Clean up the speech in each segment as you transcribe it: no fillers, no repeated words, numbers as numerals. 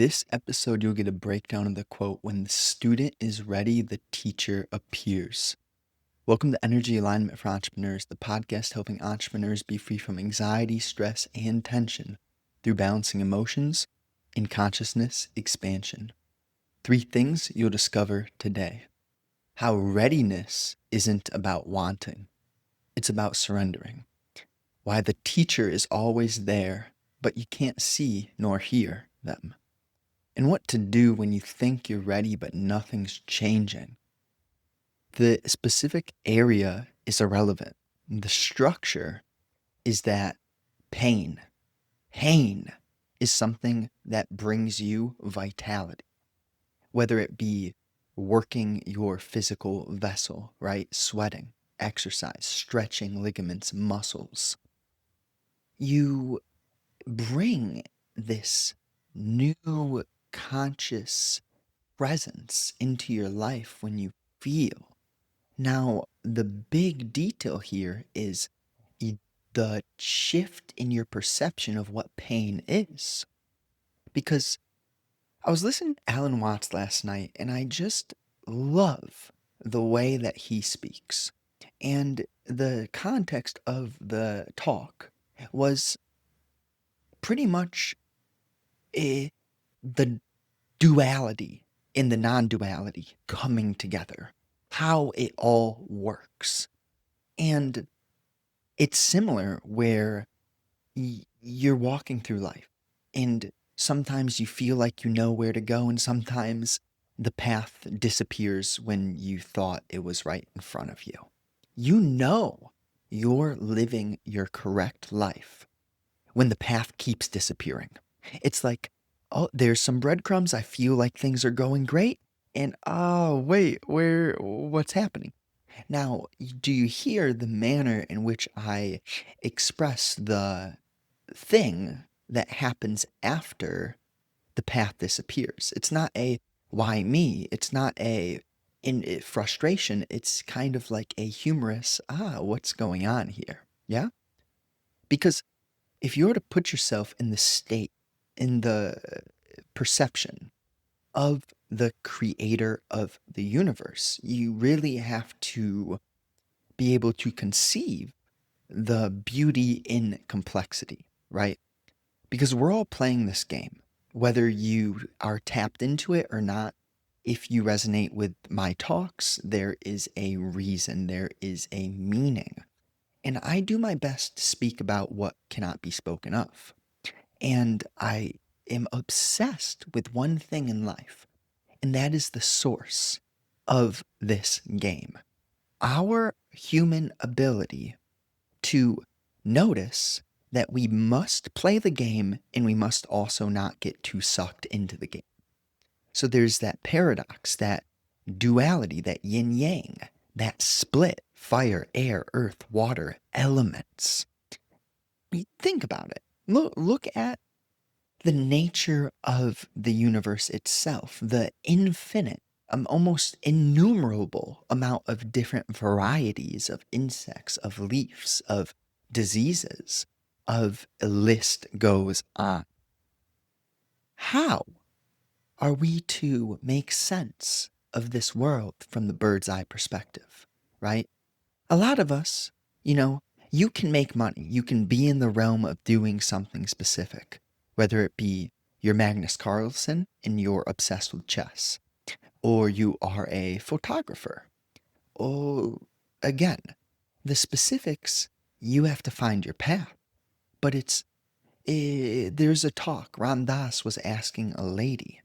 this episode, you'll get a breakdown of the quote, "When the student is ready, the teacher appears." Welcome to Energy Alignment for Entrepreneurs, the podcast helping entrepreneurs be free from anxiety, stress, and tension through balancing emotions and consciousness expansion. 3 things you'll discover today. How readiness isn't about wanting, it's about surrendering. Why the teacher is always there, but you can't see nor hear them. And what to do when you think you're ready, but nothing's changing. The specific area is irrelevant. The structure is that pain. Pain is something that brings you vitality, whether it be working your physical vessel, right? Sweating, exercise, stretching ligaments, muscles. You bring this new conscious presence into your life when you feel. Now, the big detail here is the shift in your perception of what pain is. Because I was listening to Alan Watts last night, and I just love the way that he speaks. And the context of the talk was pretty much the duality and the non-duality coming together, how it all works. And it's similar where you're walking through life, and sometimes you feel like you know where to go, and sometimes the path disappears when you thought it was right in front of you. You know you're living your correct life when the path keeps disappearing. It's like, oh, there's some breadcrumbs. I feel like things are going great. And oh, wait, what's happening? Now, do you hear the manner in which I express the thing that happens after the path disappears? It's not a why me? It's not a frustration. It's kind of like a humorous, what's going on here? Yeah? Because if you were to put yourself in the state, in the perception of the creator of the universe, you really have to be able to conceive the beauty in complexity, right? Because we're all playing this game, whether you are tapped into it or not. If you resonate with my talks, there is a reason, there is a meaning. And I do my best to speak about what cannot be spoken of. And I am obsessed with one thing in life, and that is the source of this game. Our human ability to notice that we must play the game and we must also not get too sucked into the game. So there's that paradox, that duality, that yin yang, that split fire, air, earth, water, elements. Think about it. Look at the nature of the universe itself, the infinite, almost innumerable amount of different varieties of insects, of leaves, of diseases, of a list goes on. How are we to make sense of this world from the bird's eye perspective, right? A lot of us, you can make money. You can be in the realm of doing something specific, whether it be you're Magnus Carlsen and you're obsessed with chess, or you are a photographer. Or again, the specifics, you have to find your path. But there's a talk. Ram Dass was asking a lady,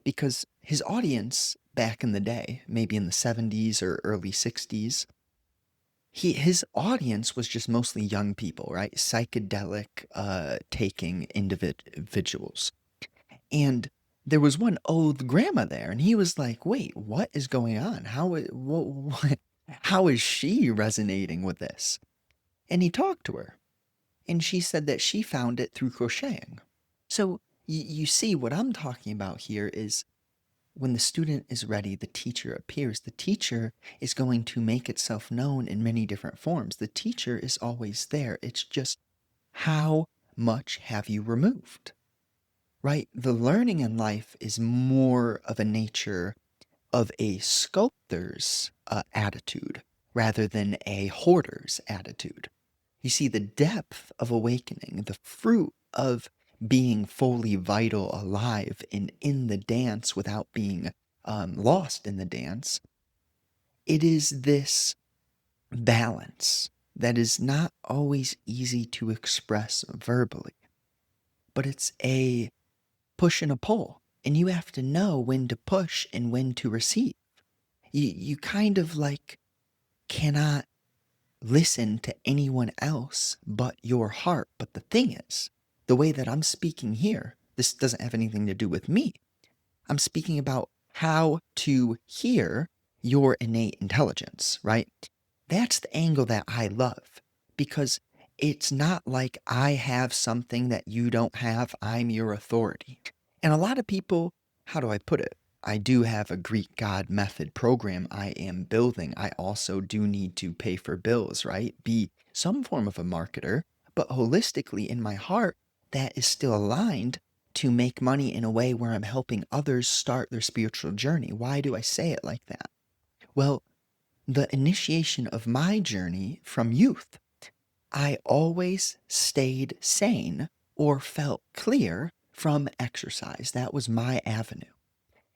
because his audience back in the day, maybe in the 70s or early 60s, his audience was just mostly young people, right? Psychedelic taking individuals. And there was one old grandma there, and he was like, wait, what is going on? How is she resonating with this? And he talked to her, and she said that she found it through crocheting. So you see, what I'm talking about here is when the student is ready, the teacher appears. The teacher is going to make itself known in many different forms. The teacher is always there. It's just, how much have you removed? right? The learning in life is more of a nature of a sculptor's attitude rather than a hoarder's attitude. You see, the depth of awakening, the fruit of being fully vital, alive, and in the dance without being lost in the dance, it is this balance that is not always easy to express verbally, but it's a push and a pull. And you have to know when to push and when to receive. You kind of like cannot listen to anyone else but your heart. But the thing is, the way that I'm speaking here, this doesn't have anything to do with me. I'm speaking about how to hear your innate intelligence, right? That's the angle that I love because it's not like I have something that you don't have, I'm your authority. And a lot of people, how do I put it? I do have a Greek God method program I am building. I also do need to pay for bills, right? Be some form of a marketer, but holistically in my heart, that is still aligned to make money in a way where I'm helping others start their spiritual journey. Why do I say it like that? Well, the initiation of my journey from youth, I always stayed sane or felt clear from exercise. That was my avenue.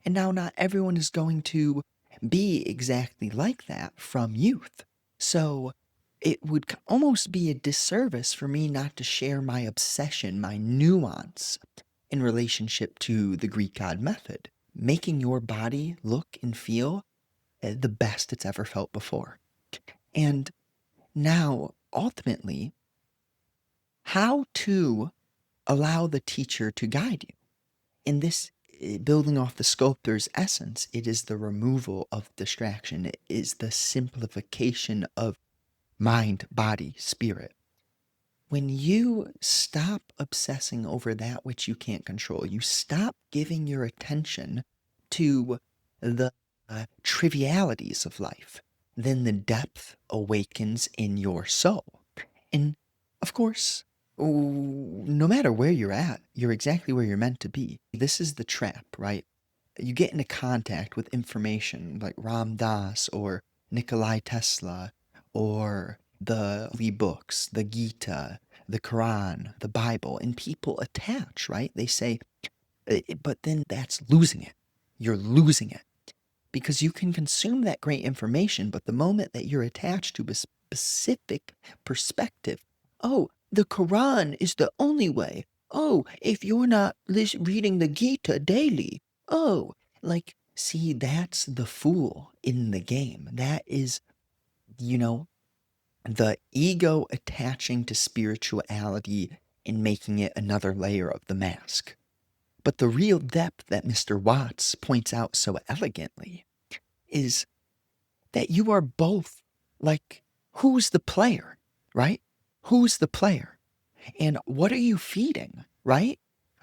And now, not everyone is going to be exactly like that from youth. So, it would almost be a disservice for me not to share my obsession, my nuance in relationship to the Greek God method, making your body look and feel the best it's ever felt before. And now, ultimately, how to allow the teacher to guide you. In this, building off the sculptor's essence, it is the removal of distraction, it is the simplification of mind, body, spirit. When you stop obsessing over that which you can't control, you stop giving your attention to the trivialities of life, then the depth awakens in your soul. And of course, no matter where you're at, you're exactly where you're meant to be. This is the trap, right? You get into contact with information like Ram Dass or Nikolai Tesla or the holy books, the Gita, the Quran, the Bible, and people attach, right? They say, but then that's losing it. You're losing it because you can consume that great information, but the moment that you're attached to a specific perspective, oh, the Quran is the only way. Oh, if you're not reading the Gita daily, oh, like, see, that's the fool in the game. That is, you know, the ego attaching to spirituality and making it another layer of the mask. But the real depth that Mr. Watts points out so elegantly is that you are both like, who's the player, right? Who's the player? And what are you feeding, right?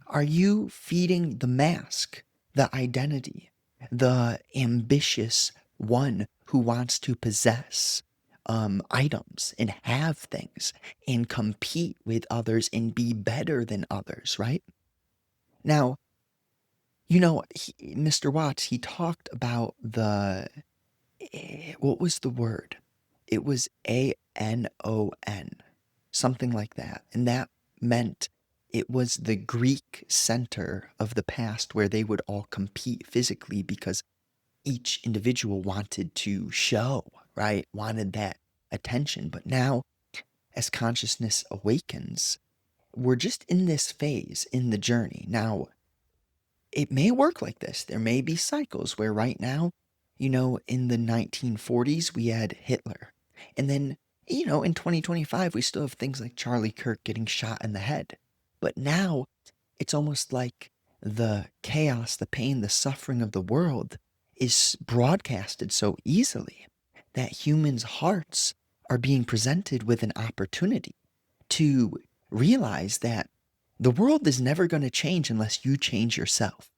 Are you feeding the mask, the identity, the ambitious one who wants to possess items and have things and compete with others and be better than others, right? Now, Mr. Watts, he talked about what was the word? It was Anon, something like that. And that meant it was the Greek center of the past where they would all compete physically because each individual wanted to show, right? Wanted that attention. But now, as consciousness awakens, we're just in this phase in the journey. Now, it may work like this. There may be cycles where right now, in the 1940s, we had Hitler. And then, in 2025, we still have things like Charlie Kirk getting shot in the head. But now it's almost like the chaos, the pain, the suffering of the world is broadcasted so easily that humans' hearts are being presented with an opportunity to realize that the world is never going to change unless you change yourself.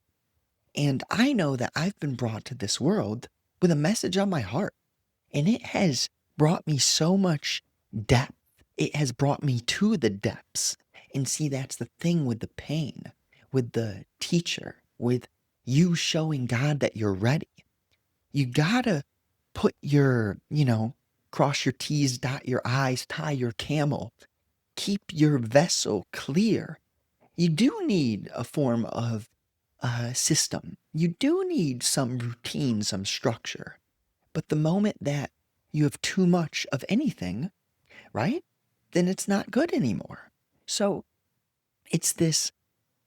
And I know that I've been brought to this world with a message on my heart, and it has brought me so much depth. It has brought me to the depths. And see, that's the thing with the pain. with the teacher, with you showing God that you're ready. You gotta put cross your T's, dot your I's, tie your camel, keep your vessel clear. You do need a form of system. You do need some routine, some structure. But the moment that you have too much of anything, right, then it's not good anymore. So it's this,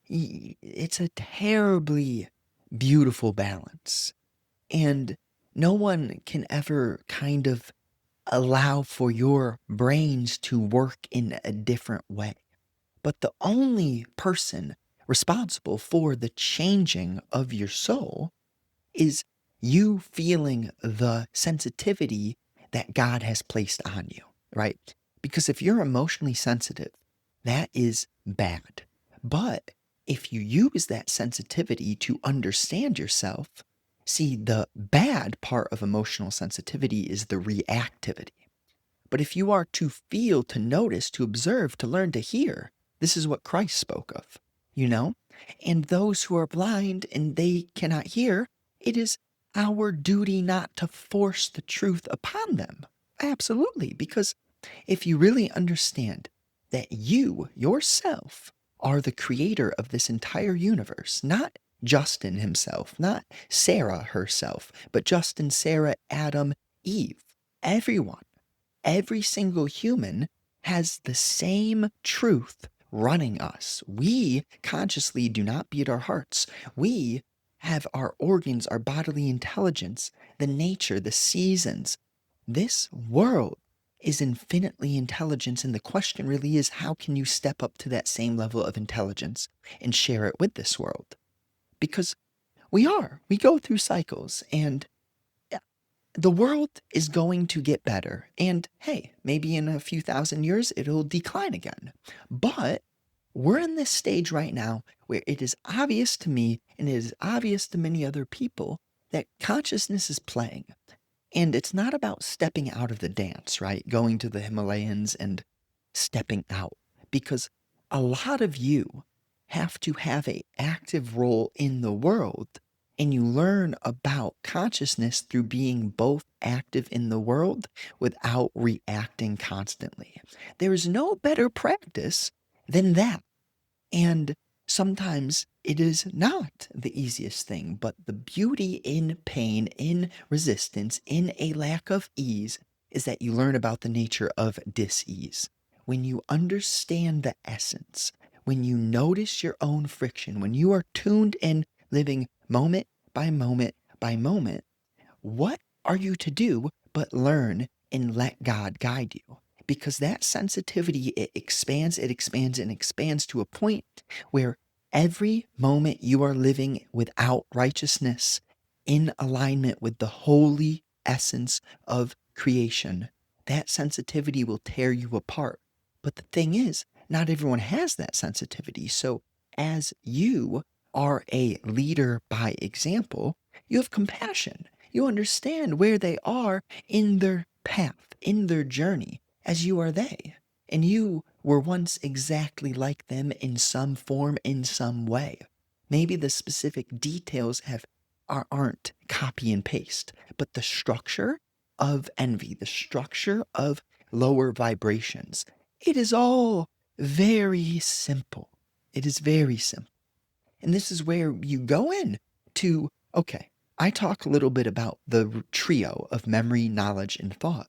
it's a terribly beautiful balance. And no one can ever kind of allow for your brains to work in a different way. But the only person responsible for the changing of your soul is you feeling the sensitivity that God has placed on you, right? Because if you're emotionally sensitive, that is bad. But if you use that sensitivity to understand yourself, see, the bad part of emotional sensitivity is the reactivity. But if you are to feel, to notice, to observe, to learn to hear, this is what Christ spoke of, you know? And those who are blind and they cannot hear, it is our duty not to force the truth upon them. Absolutely. Because if you really understand that you, yourself, are the creator of this entire universe, not Justin himself, not Sarah herself, but Justin, Sarah, Adam, Eve, everyone. Every single human has the same truth running us. We consciously do not beat our hearts. We have our organs, our bodily intelligence, the nature, the seasons. This world is infinitely intelligent, and the question really is, how can you step up to that same level of intelligence and share it with this world? Because we go through cycles, and the world is going to get better. And hey, maybe in a few thousand years, it'll decline again. But we're in this stage right now where it is obvious to me and it is obvious to many other people that consciousness is playing. And it's not about stepping out of the dance, right? Going to the Himalayas and stepping out. Because a lot of you have to have an active role in the world, and you learn about consciousness through being both active in the world without reacting constantly. There is no better practice than that. And sometimes it is not the easiest thing, but the beauty in pain, in resistance, in a lack of ease is that you learn about the nature of dis-ease. When you understand the essence, when you notice your own friction, when you are tuned in, living moment by moment by moment, what are you to do but learn and let God guide you? Because that sensitivity, it expands, it expands, and expands to a point where every moment you are living without righteousness, in alignment with the holy essence of creation, that sensitivity will tear you apart. But the thing is, not everyone has that sensitivity. So, as you are a leader by example, you have compassion. You understand where they are in their path, in their journey, as you are they. And you were once exactly like them in some form, in some way. Maybe the specific details aren't copy and paste, but the structure of envy, the structure of lower vibrations, it is all very simple. It is very simple. And this is where you go in to, okay, I talk a little bit about the trio of memory, knowledge, and thought.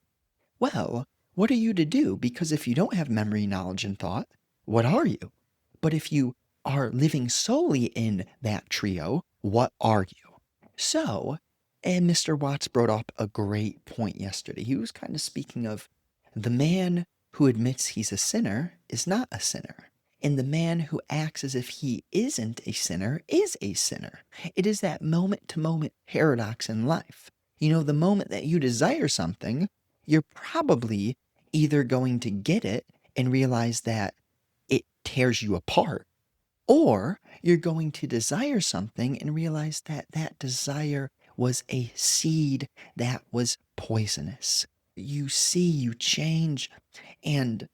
Well, what are you to do? Because if you don't have memory, knowledge, and thought, what are you? But if you are living solely in that trio, what are you? So, and Mr. Watts brought up a great point yesterday. He was kind of speaking of the man who admits he's a sinner is not a sinner. And the man who acts as if he isn't a sinner is a sinner. It is that moment to moment paradox in life. You know, the moment that you desire something, you're probably either going to get it and realize that it tears you apart, or you're going to desire something and realize that that desire was a seed that was poisonous. You see, you change, and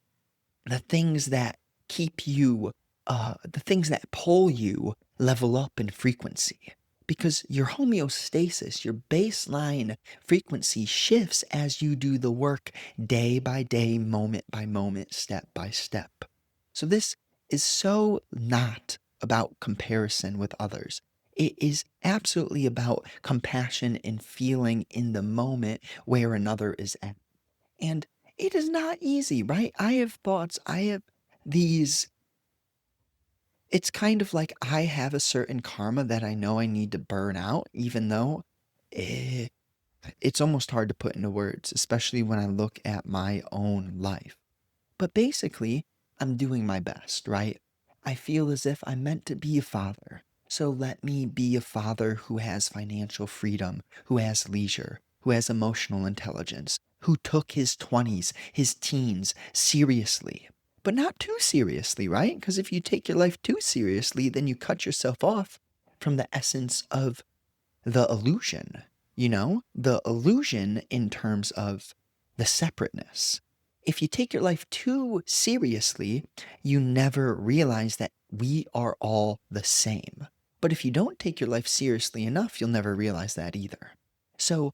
the things that keep you the things that pull you level up in frequency because your homeostasis, your baseline frequency shifts as you do the work day by day, moment by moment, step by step. So this is so not about comparison with others. It is absolutely about compassion and feeling in the moment where another is at. And it is not easy, right? I have thoughts, I have these it's kind of like I have a certain karma that I know I need to burn out, even though eh, it's almost hard to put into words, especially when I look at my own life. But basically, I'm doing my best, right? I feel as if I'm meant to be a father. So let me be a father who has financial freedom, who has leisure, who has emotional intelligence, who took his 20s, his teens seriously. But not too seriously, right? Because if you take your life too seriously, then you cut yourself off from the essence of the illusion, the illusion in terms of the separateness. If you take your life too seriously, you never realize that we are all the same. But if you don't take your life seriously enough, you'll never realize that either. So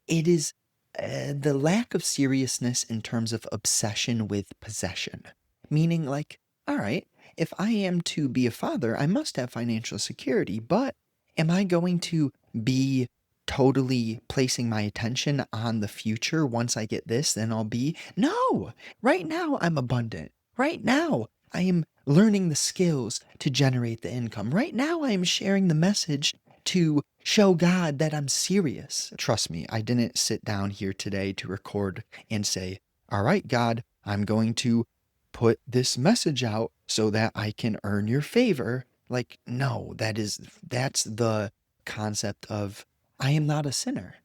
it is the lack of seriousness in terms of obsession with possession, meaning, like, all right, if I am to be a father, I must have financial security, but am I going to be totally placing my attention on the future? Once I get this, then I'll be. No! Right now, I'm abundant. Right now, I am learning the skills to generate the income. Right now, I am sharing the message to show God that I'm serious. Trust me, I didn't sit down here today to record and say, all right, God, I'm going to put this message out so that I can earn your favor. Like, no, that's the concept of I am not a sinner.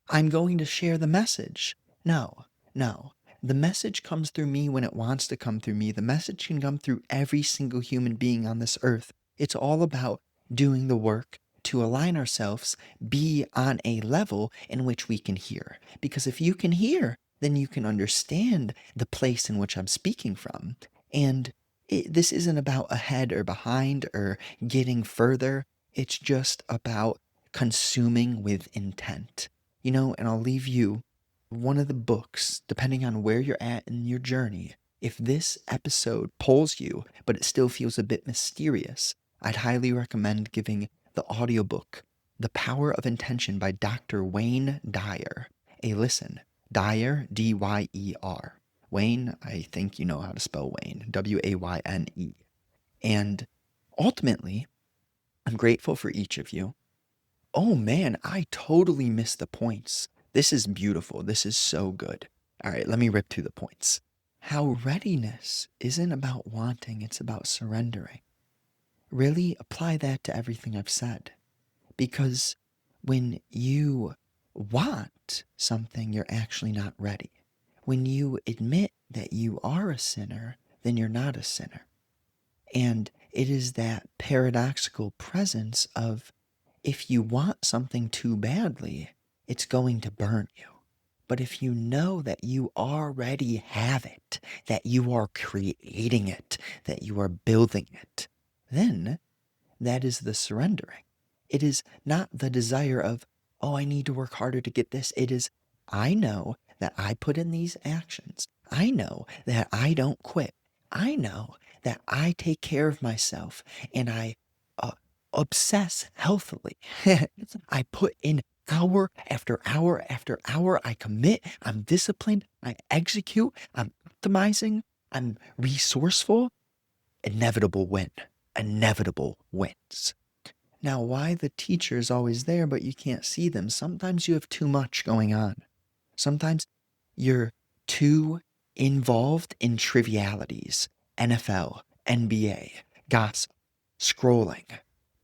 I'm going to share the message. No, no. The message comes through me when it wants to come through me. The message can come through every single human being on this earth. It's all about doing the work to align ourselves, be on a level in which we can hear. Because if you can hear, then you can understand the place in which I'm speaking from. And this isn't about ahead or behind or getting further. It's just about consuming with intent. And I'll leave you one of the books, depending on where you're at in your journey. If this episode pulls you, but it still feels a bit mysterious, I'd highly recommend giving the audiobook The Power of Intention by Dr. Wayne Dyer a listen. Dyer, D-Y-E-R. Wayne, I think you know how to spell Wayne, W-A-Y-N-E. And ultimately, I'm grateful for each of you. Oh man, I totally missed the points. This is beautiful. This is so good. All right, let me rip through the points. How readiness isn't about wanting, it's about surrendering. Really apply that to everything I've said. Because when you want something, you're actually not ready. When you admit that you are a sinner, then you're not a sinner. And it is that paradoxical presence of if you want something too badly, it's going to burn you. But if you know that you already have it, that you are creating it, that you are building it, then that is the surrendering. It is not the desire of, oh, I need to work harder to get this. It is, I know that I put in these actions. I know that I don't quit. I know that I take care of myself and I uh, obsess healthily. I put in hour after hour after hour. I commit. I'm disciplined. I execute. I'm optimizing. I'm resourceful. Inevitable win. Inevitable wins. Now, why the teacher is always there, but you can't see them? Sometimes you have too much going on. Sometimes you're too involved in trivialities, NFL, NBA, gossip, scrolling,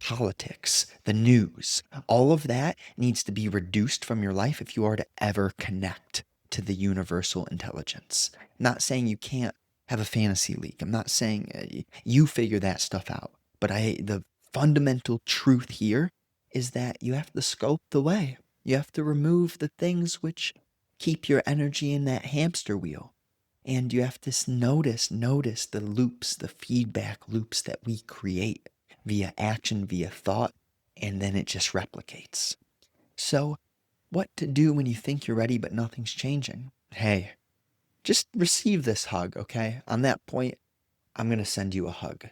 politics, the news. All of that needs to be reduced from your life if you are to ever connect to the universal intelligence. I'm not saying you can't have a fantasy league. I'm not saying you figure that stuff out. But the fundamental truth here is that you have to scope the way. You have to remove the things which keep your energy in that hamster wheel. And you have to notice the loops, the feedback loops that we create via action, via thought, and then it just replicates. So, what to do when you think you're ready but nothing's changing? Hey, just receive this hug, okay? On that point, I'm going to send you a hug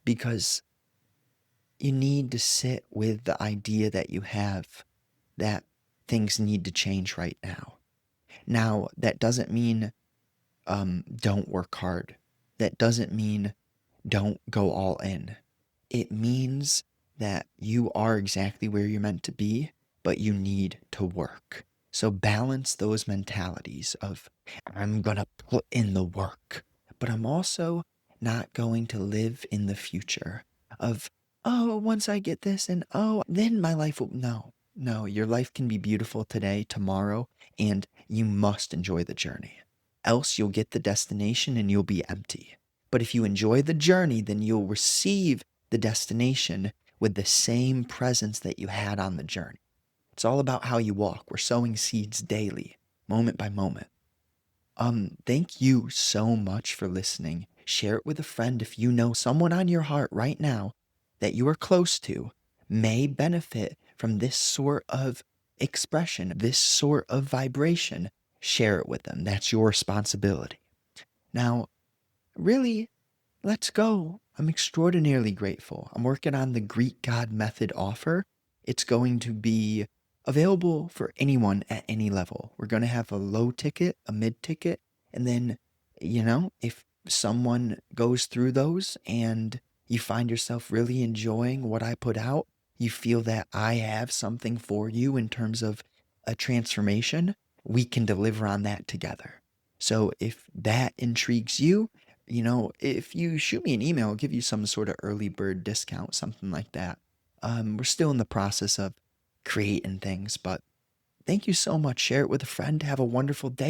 because you need to sit with the idea that you have that things need to change right now. Now, that doesn't mean don't work hard. That doesn't mean don't go all in. It means that you are exactly where you're meant to be, but you need to work. So balance those mentalities of, I'm going to put in the work, but I'm also not going to live in the future of, oh, once I get this and oh, then my life will. No, no, your life can be beautiful today, tomorrow, and you must enjoy the journey. Else you'll get the destination and you'll be empty. But if you enjoy the journey, then you'll receive the destination with the same presence that you had on the journey. It's all about how you walk. We're sowing seeds daily, moment by moment. Thank you so much for listening. Share it with a friend if you know someone on your heart right now that you are close to may benefit from this sort of expression, this sort of vibration. Share it with them. That's your responsibility. Now, really, let's go. I'm extraordinarily grateful. I'm working on the Greek God method offer. It's going to be available for anyone at any level. We're going to have a low ticket, a mid ticket, and then, if someone goes through those and you find yourself really enjoying what I put out, you feel that I have something for you in terms of a transformation, we can deliver on that together. So if that intrigues you, if you shoot me an email, I'll give you some sort of early bird discount, something like that. We're still in the process of creating things, but thank you so much. Share it with a friend. Have a wonderful day.